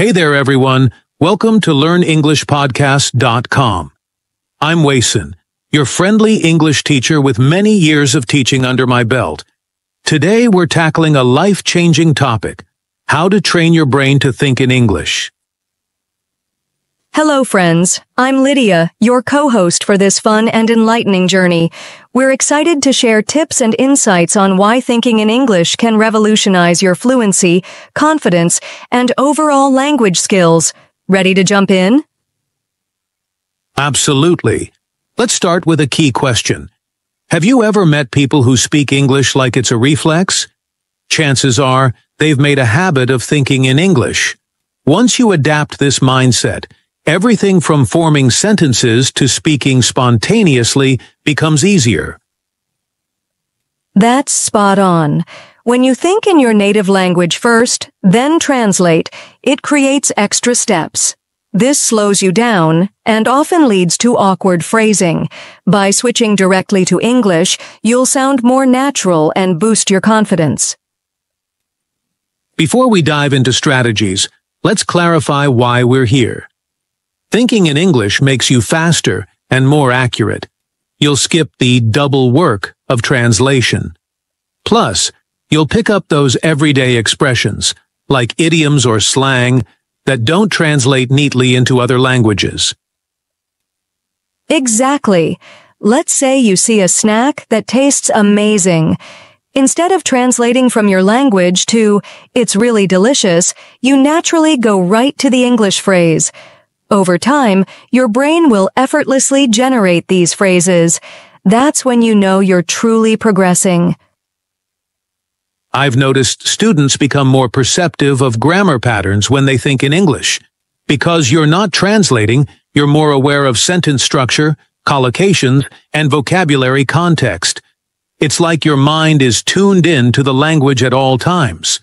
Hey there, everyone. Welcome to LearnEnglishPodcast.com. I'm Wason, your friendly English teacher with many years of teaching under my belt. Today, we're tackling a life-changing topic: how to train your brain to think in English. Hello, friends. I'm Lydia, your co-host for this fun and enlightening journey. We're excited to share tips and insights on why thinking in English can revolutionize your fluency, confidence, and overall language skills. Ready to jump in? Absolutely. Let's start with a key question. Have you ever met people who speak English like it's a reflex? Chances are they've made a habit of thinking in English. Once you adapt this mindset, everything from forming sentences to speaking spontaneously becomes easier. That's spot on. When you think in your native language first, then translate, it creates extra steps. This slows you down and often leads to awkward phrasing. By switching directly to English, you'll sound more natural and boost your confidence. Before we dive into strategies, let's clarify why we're here. Thinking in English makes you faster and more accurate. You'll skip the double work of translation. Plus, you'll pick up those everyday expressions, like idioms or slang, that don't translate neatly into other languages. Exactly. Let's say you see a snack that tastes amazing. Instead of translating from your language to, "It's really delicious," you naturally go right to the English phrase. Over time, your brain will effortlessly generate these phrases. That's when you know you're truly progressing. I've noticed students become more perceptive of grammar patterns when they think in English. Because you're not translating, you're more aware of sentence structure, collocations, and vocabulary context. It's like your mind is tuned in to the language at all times.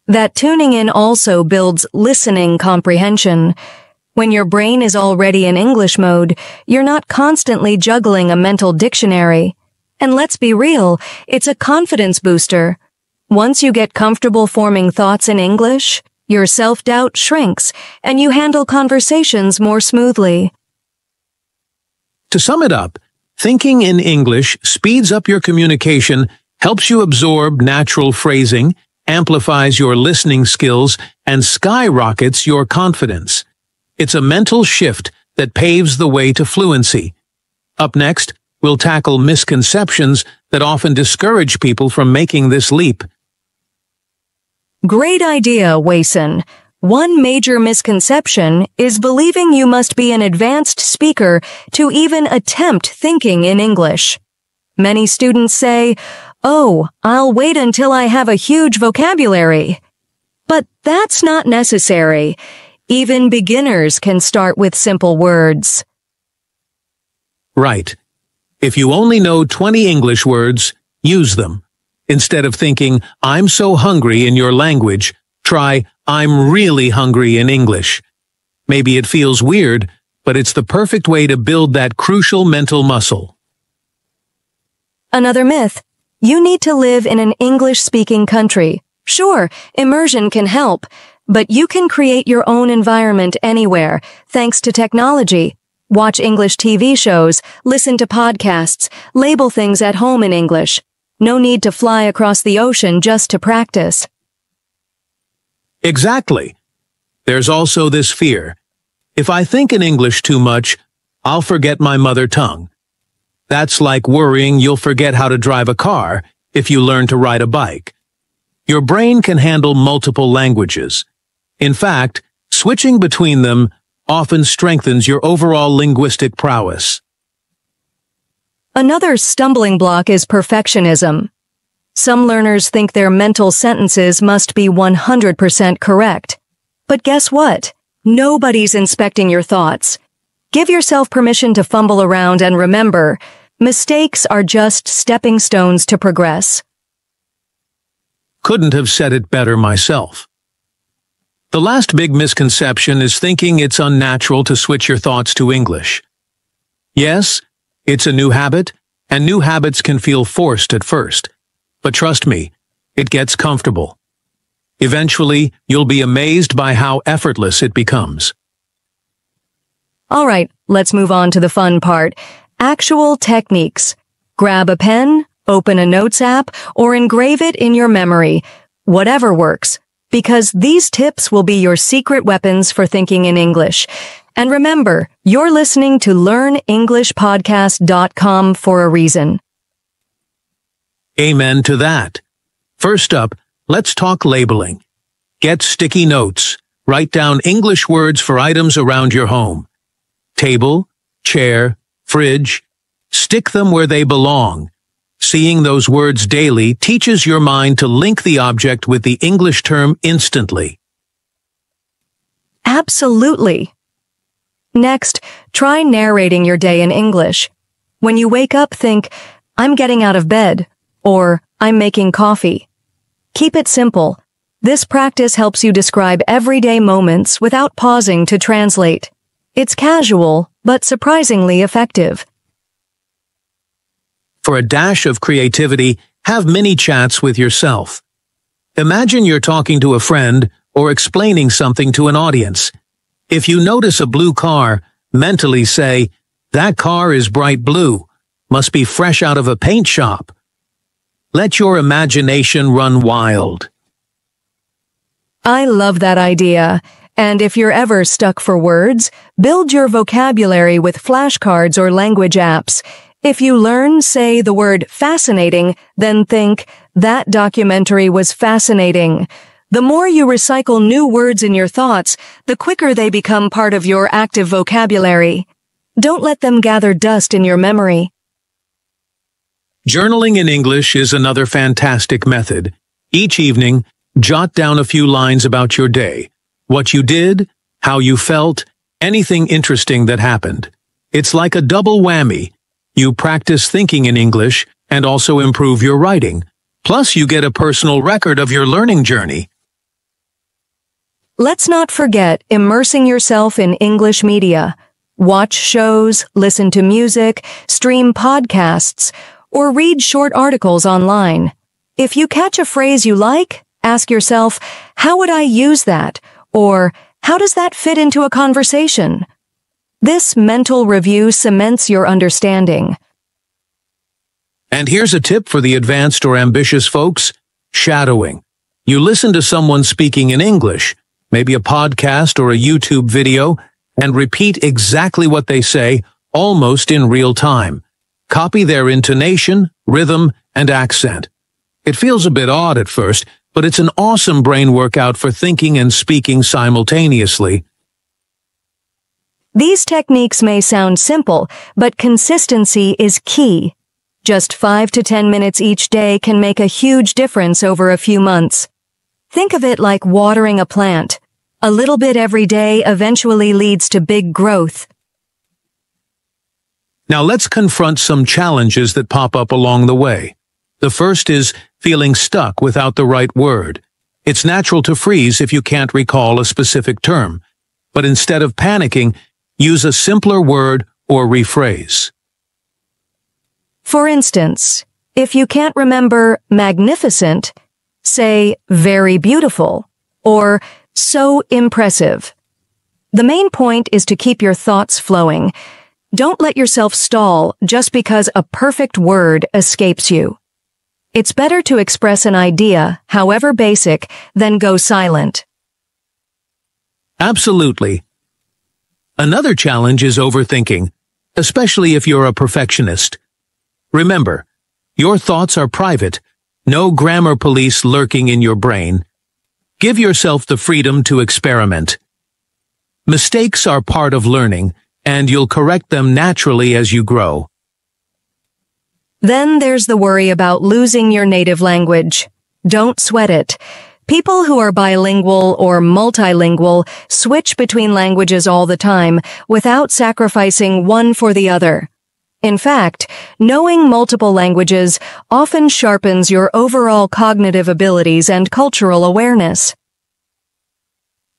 That tuning in also builds listening comprehension. When your brain is already in English mode, you're not constantly juggling a mental dictionary. And let's be real, it's a confidence booster. Once you get comfortable forming thoughts in English, your self-doubt shrinks and you handle conversations more smoothly. To sum it up, thinking in English speeds up your communication, helps you absorb natural phrasing, amplifies your listening skills, and skyrockets your confidence. It's a mental shift that paves the way to fluency. Up next, we'll tackle misconceptions that often discourage people from making this leap. Great idea, Wason. One major misconception is believing you must be an advanced speaker to even attempt thinking in English. Many students say, "Oh, I'll wait until I have a huge vocabulary." But that's not necessary. Even beginners can start with simple words. Right. If you only know 20 English words, use them. Instead of thinking, "I'm so hungry" in your language, try, "I'm really hungry" in English. Maybe it feels weird, but it's the perfect way to build that crucial mental muscle. Another myth. You need to live in an English-speaking country. Sure, immersion can help, but you can create your own environment anywhere, thanks to technology. Watch English TV shows, listen to podcasts, label things at home in English. No need to fly across the ocean just to practice. Exactly. There's also this fear. If I think in English too much, I'll forget my mother tongue. That's like worrying you'll forget how to drive a car if you learn to ride a bike. Your brain can handle multiple languages. In fact, switching between them often strengthens your overall linguistic prowess. Another stumbling block is perfectionism. Some learners think their mental sentences must be 100% correct. But guess what? Nobody's inspecting your thoughts. Give yourself permission to fumble around and remember, mistakes are just stepping stones to progress. Couldn't have said it better myself. The last big misconception is thinking it's unnatural to switch your thoughts to English. Yes, it's a new habit, and new habits can feel forced at first. But trust me, it gets comfortable. Eventually, you'll be amazed by how effortless it becomes. All right, let's move on to the fun part. Actual techniques. Grab a pen, open a notes app, or engrave it in your memory. Whatever works, because these tips will be your secret weapons for thinking in English. And remember, you're listening to LearnEnglishPodcast.com for a reason. Amen to that. First up, let's talk labeling. Get sticky notes. Write down English words for items around your home. Table, chair, fridge. Stick them where they belong. Seeing those words daily teaches your mind to link the object with the English term instantly. Absolutely. Next, try narrating your day in English. When you wake up, think, "I'm getting out of bed," or "I'm making coffee." Keep it simple. This practice helps you describe everyday moments without pausing to translate. It's casual, but surprisingly effective. For a dash of creativity, have mini chats with yourself. Imagine you're talking to a friend or explaining something to an audience. If you notice a blue car, mentally say, "That car is bright blue, must be fresh out of a paint shop." Let your imagination run wild. I love that idea. And if you're ever stuck for words, build your vocabulary with flashcards or language apps. If you learn, say, the word fascinating, then think, "That documentary was fascinating." The more you recycle new words in your thoughts, the quicker they become part of your active vocabulary. Don't let them gather dust in your memory. Journaling in English is another fantastic method. Each evening, jot down a few lines about your day, what you did, how you felt, anything interesting that happened. It's like a double whammy. You practice thinking in English and also improve your writing. Plus, you get a personal record of your learning journey. Let's not forget immersing yourself in English media. Watch shows, listen to music, stream podcasts, or read short articles online. If you catch a phrase you like, ask yourself, "How would I use that?" Or, "How does that fit into a conversation?" This mental review cements your understanding. And here's a tip for the advanced or ambitious folks: shadowing. You listen to someone speaking in English, maybe a podcast or a YouTube video, and repeat exactly what they say, almost in real time. Copy their intonation, rhythm, and accent. It feels a bit odd at first, but it's an awesome brain workout for thinking and speaking simultaneously. These techniques may sound simple, but consistency is key. Just 5 to 10 minutes each day can make a huge difference over a few months. Think of it like watering a plant. A little bit every day eventually leads to big growth. Now let's confront some challenges that pop up along the way. The first is feeling stuck without the right word. It's natural to freeze if you can't recall a specific term, but instead of panicking, use a simpler word or rephrase. For instance, if you can't remember magnificent, say very beautiful or so impressive. The main point is to keep your thoughts flowing. Don't let yourself stall just because a perfect word escapes you. It's better to express an idea, however basic, than go silent. Absolutely. Another challenge is overthinking, especially if you're a perfectionist. Remember, your thoughts are private, no grammar police lurking in your brain. Give yourself the freedom to experiment. Mistakes are part of learning, and you'll correct them naturally as you grow. Then there's the worry about losing your native language. Don't sweat it. People who are bilingual or multilingual switch between languages all the time without sacrificing one for the other. In fact, knowing multiple languages often sharpens your overall cognitive abilities and cultural awareness.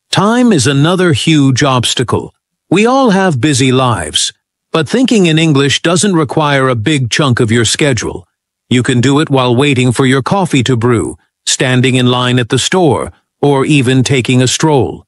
Time is another huge obstacle. We all have busy lives, but thinking in English doesn't require a big chunk of your schedule. You can do it while waiting for your coffee to brew, standing in line at the store, or even taking a stroll.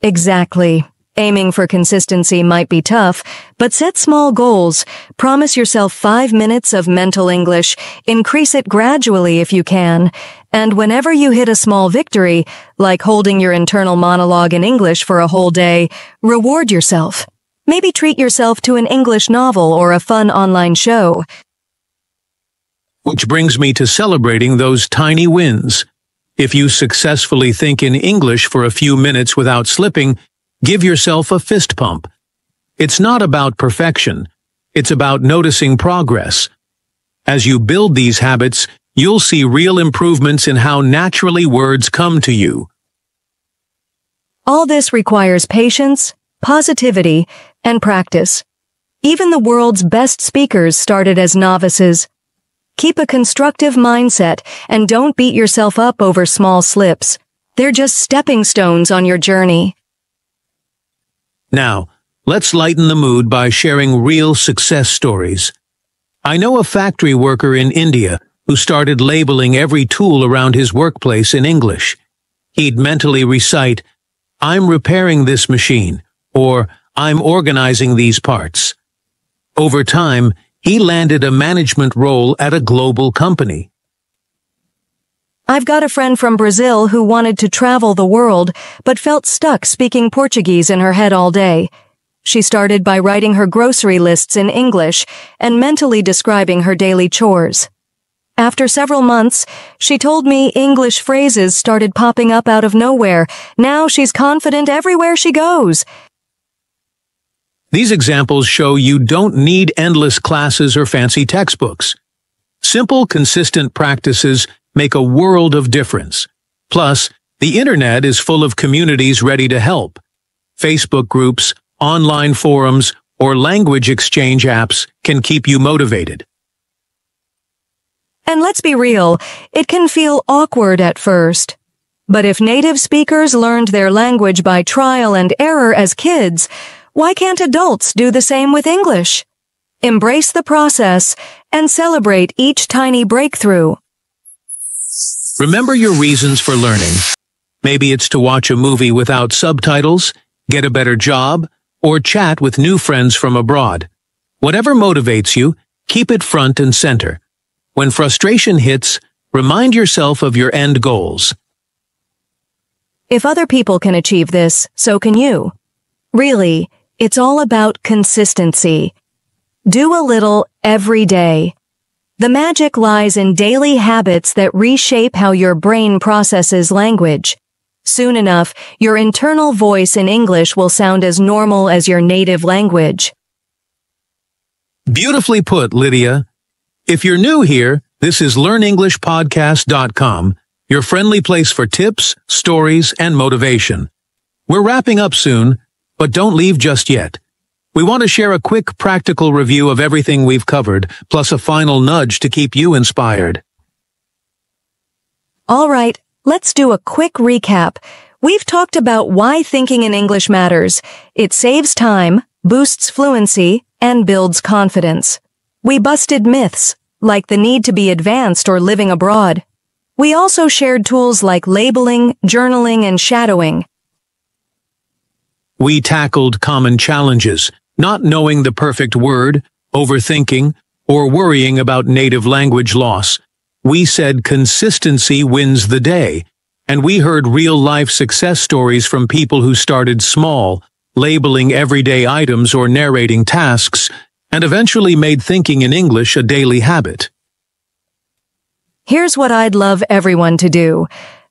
Exactly. Aiming for consistency might be tough, but set small goals. Promise yourself 5 minutes of mental English. Increase it gradually if you can. And whenever you hit a small victory, like holding your internal monologue in English for a whole day, reward yourself. Maybe treat yourself to an English novel or a fun online show. Which brings me to celebrating those tiny wins. If you successfully think in English for a few minutes without slipping, give yourself a fist pump. It's not about perfection. It's about noticing progress. As you build these habits, you'll see real improvements in how naturally words come to you. All this requires patience, positivity, and practice. Even the world's best speakers started as novices. Keep a constructive mindset and don't beat yourself up over small slips. They're just stepping stones on your journey. Now, let's lighten the mood by sharing real success stories. I know a factory worker in India who started labeling every tool around his workplace in English. He'd mentally recite, "I'm repairing this machine," or "I'm organizing these parts." Over time, he landed a management role at a global company. I've got a friend from Brazil who wanted to travel the world, but felt stuck speaking Portuguese in her head all day. She started by writing her grocery lists in English and mentally describing her daily chores. After several months, she told me English phrases started popping up out of nowhere. Now she's confident everywhere she goes. These examples show you don't need endless classes or fancy textbooks. Simple, consistent practices make a world of difference. Plus, the internet is full of communities ready to help. Facebook groups, online forums, or language exchange apps can keep you motivated. And let's be real, it can feel awkward at first. But if native speakers learned their language by trial and error as kids, why can't adults do the same with English? Embrace the process and celebrate each tiny breakthrough. Remember your reasons for learning. Maybe it's to watch a movie without subtitles, get a better job, or chat with new friends from abroad. Whatever motivates you, keep it front and center. When frustration hits, remind yourself of your end goals. If other people can achieve this, so can you. Really, it's all about consistency. Do a little every day. The magic lies in daily habits that reshape how your brain processes language. Soon enough, your internal voice in English will sound as normal as your native language. Beautifully put, Lydia. If you're new here, this is LearnEnglishPodcast.com, your friendly place for tips, stories, and motivation. We're wrapping up soon, but don't leave just yet. We want to share a quick practical review of everything we've covered, plus a final nudge to keep you inspired. All right, let's do a quick recap. We've talked about why thinking in English matters. It saves time, boosts fluency, and builds confidence. We busted myths, like the need to be advanced or living abroad. We also shared tools like labeling, journaling, and shadowing. We tackled common challenges, not knowing the perfect word, overthinking, or worrying about native language loss. We said consistency wins the day, and we heard real-life success stories from people who started small, labeling everyday items or narrating tasks, and eventually made thinking in English a daily habit. Here's what I'd love everyone to do.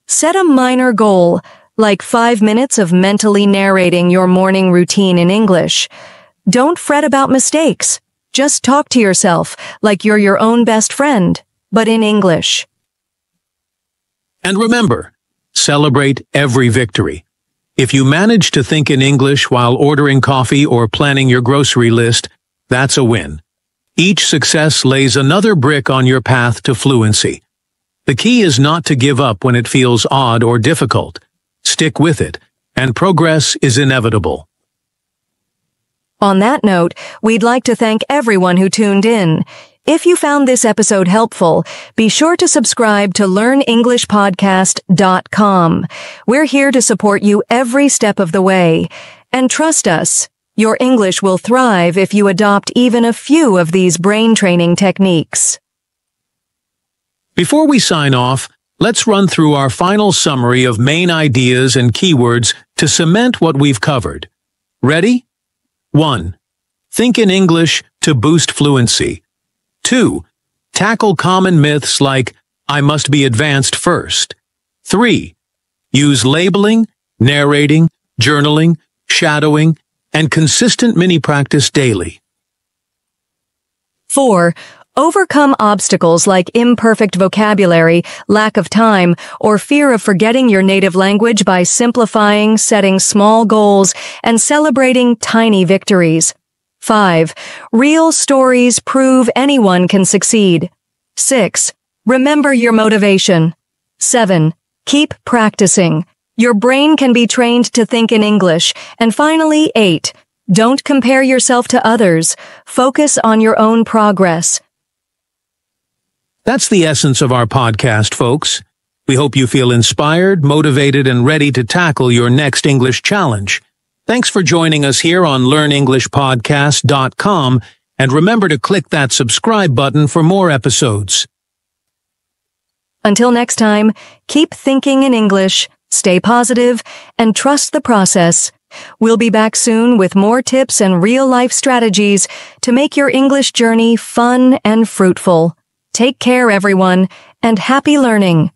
Set a minor goal, like 5 minutes of mentally narrating your morning routine in English. Don't fret about mistakes. Just talk to yourself like you're your own best friend, but in English. And remember, celebrate every victory. If you manage to think in English while ordering coffee or planning your grocery list, that's a win. Each success lays another brick on your path to fluency. The key is not to give up when it feels odd or difficult. Stick with it, and progress is inevitable. On that note, we'd like to thank everyone who tuned in. If you found this episode helpful, be sure to subscribe to LearnEnglishPodcast.com. We're here to support you every step of the way. And trust us, your English will thrive if you adopt even a few of these brain training techniques. Before we sign off, let's run through our final summary of main ideas and keywords to cement what we've covered. Ready? 1. Think in English to boost fluency. 2. Tackle common myths like, I must be advanced first. 3. Use labeling, narrating, journaling, shadowing, and consistent mini-practice daily. 4. Overcome obstacles like imperfect vocabulary, lack of time, or fear of forgetting your native language by simplifying, setting small goals, and celebrating tiny victories. 5. Real stories prove anyone can succeed. 6. Remember your motivation. 7. Keep practicing. Your brain can be trained to think in English. And finally, 8. Don't compare yourself to others. Focus on your own progress. That's the essence of our podcast, folks. We hope you feel inspired, motivated, and ready to tackle your next English challenge. Thanks for joining us here on LearnEnglishPodcast.com, and remember to click that subscribe button for more episodes. Until next time, keep thinking in English, stay positive, and trust the process. We'll be back soon with more tips and real-life strategies to make your English journey fun and fruitful. Take care, everyone, and happy learning!